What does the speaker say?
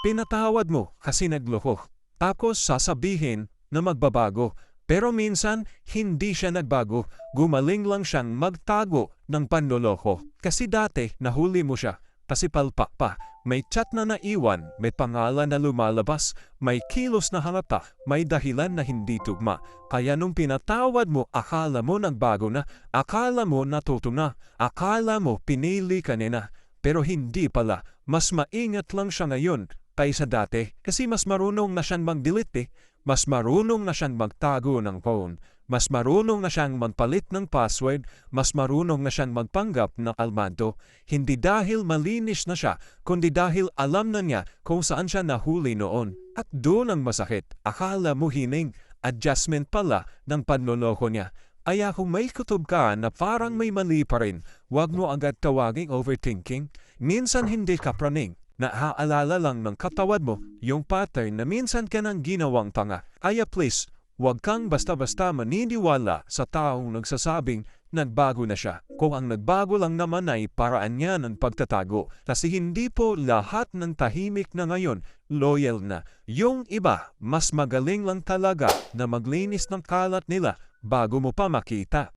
Pinatawad mo kasi nagloko. Tapos sasabihin na magbabago. Pero minsan, hindi siya nagbago. Gumaling lang siyang magtago ng panloloko. Kasi dati, nahuli mo siya. Kasi palpak pa. May chat na naiwan, may pangalan na lumalabas, may kilos na halata, may dahilan na hindi tugma. Kaya nung pinatawad mo, akala mo nagbago na, akala mo natuto na, akala mo pinili ka na. Pero hindi pala, mas maingat lang siya ngayon kaysa dati kasi mas marunong na siyang mag-delete mas marunong na siyang magtago ng phone, mas marunong na siyang magpalit ng password, mas marunong na siyang magpanggap ng kalmado. Hindi dahil malinis na siya, kundi dahil alam na niya kung saan siya nahuli noon. At doon ang masakit, akala mo hining adjustment pala ng panloloko niya. Kaya kung may kutob ka na parang may mali pa rin, huwag mo agad tawaging overthinking. Minsan hindi ka praning. Naaalala lang ng katawad mo yung pattern na minsan ka nang ginawang tanga. Kaya please, huwag kang basta-basta maniniwala sa taong nagsasabing nagbago na siya. Kung ang nagbago lang naman ay paraan niya ng pagtatago. Kasi hindi po lahat ng tahimik na ngayon loyal na. Yung iba, mas magaling lang talaga na maglinis ng kalat nila bago mo pa makita.